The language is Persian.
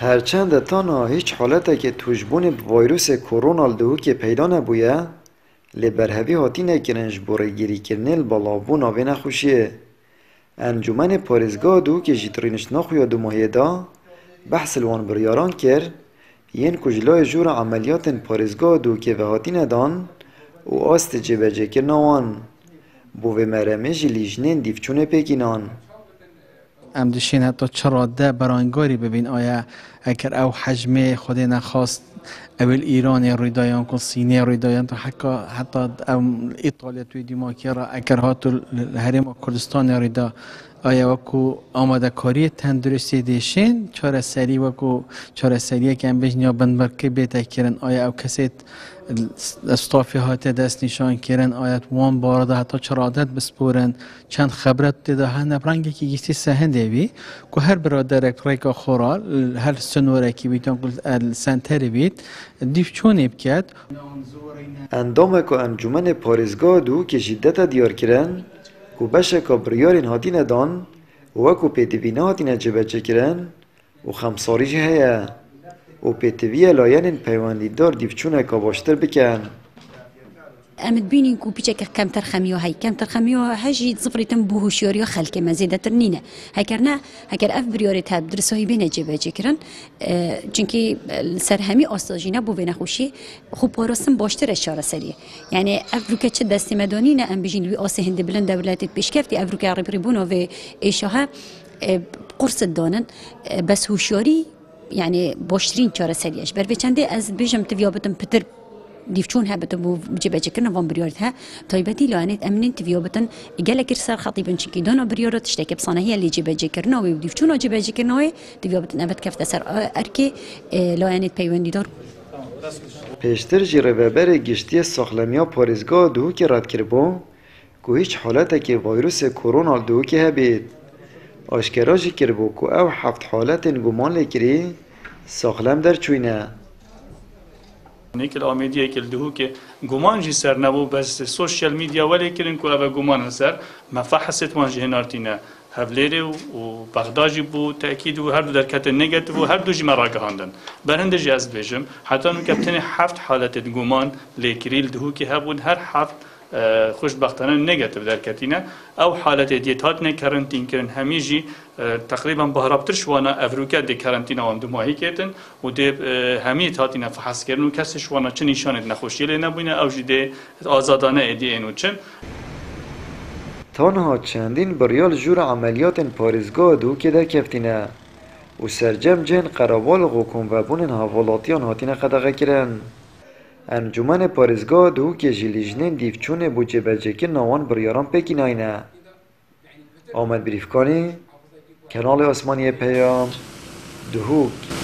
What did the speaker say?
هرچند تانا هیچ حالته که توجبون ویروس کرونا دهو که پیدا نبویه لبرهوی هاتی نکرنج بوره گیری کرنل بالابون آوه نخوشیه. انجمن پارزگاه دهو که جیترینش نخویا دو ماهی دا بحث الوان بریاران کرد ین کجلای جور عملیات پارزگاه دهو که هاتی ندان و آست جبجه کرنوان بوه مرمه جلیجنین دیفچون پیکینان. ام دشین حتی چرا ده برانگاری ببین آیا اگر او حجم خود نخواست اول ایران رویدایان کن سینه رویدایان تا حتی ایطالیا توی دیماکی را اگر هاتو هرم کردستان رویدا آیا وکو آماده کاری تندرستی دیشین چاره سری وکو چاره سریه که ام بجنیا بندبرکه بیتا کرن آیا او کسیت استافی هاته دست نشان کرن آیت وان بارده حتی چرادت بسپورن چند خبرت دیده ها نبرنگی که گیستی سهن دیوی که هر برادر ریکا خورال هر سنوره که بیتون قلت سنتری بید دیف چونه بکد اندامه که انجمن پارزگاه دو که جدت دیار کرن که بشه که بریارین هاتی ندان و که پیدوینه هاتی نجبه کرن و خمساری جه هیه و پیتویه لاین پیوندی دار دیفچونه که باشتر بکن. امد بینین کو پیچه که کمتر خمیو هجی زفریتم بوهوشیاری خلک مزیده تر نینه هکرنه هکر اف بریاری تاب درسایی بینه جبه جکرن چونکی سر همی آستاجینه بو بینه خوشی خوب پاراستم باشتر اشاره سریه یعنی افروکه چه دستی مدانینه ام بجین لوی آسه هنده بلند دولتت پیشکفتی افروکه عربی بونو و ایشاها قرص دانن بس هوشیاری يعني باشترين چاره سریش بر بچنده از بیشم تویابتم پتر دیفچون ها بتم بو جبه جکرن وان بریارت ها تایبتی لانت امنین تویابتن اگل اگر سر خطیبن چکی دانا بریارت تشتکی بصانه هی اللي جبه جکرن و دیفچون ها جبه جکرن و تویابتن ابد کفت سر ارکی لانت پیوندی دار پیشتر جربهبر گشتی ساخلمیا پارزگاه دو که رد کربو که هیچ حالته که ویروس کرونا دو که هبید آشکراجی کربو که او 7 حالت گمان لکری ساخلم در چوینه. نیکل آمیدیه که دهو که گمان جی سر نبو بس سوشیال میدیا ولی کرن که او گمان سر مفحصت وانجه نارتینه هفلیره و بغداجی بو تأکید و هر دو درکت نگاتیو و هر دو جی مراجع هندن. برهنده جاز بیشم حتی نو کپتن 7 حالت گمان لکری دهو که هبود هر 7 خوشبختانه نگاتیو درکتینه او حالت دیتات نه کرنتین کرن همیجی تقریبا بهرابتر شوانا افریقا دی کرنتین آن دو ماهی کردن و دی همی تاتینا فحص کردن و کسی شوانا چه نشانه نخوشی لی نبینه او جدی آزادانه ادی اینو چن تنها چندین بریال جور عملیات پارزگاه دو که در کفتینه و سرجم جن قرابال غوکم و بونن حوالاتیان هاتینه قدقه کرن. انجمن پارزگاه دو که جلیجنین دیفچون بو جبجه که نوان بریاران پکی ناینه. آمد بریفکانی کانال آسمانی پیام دهوک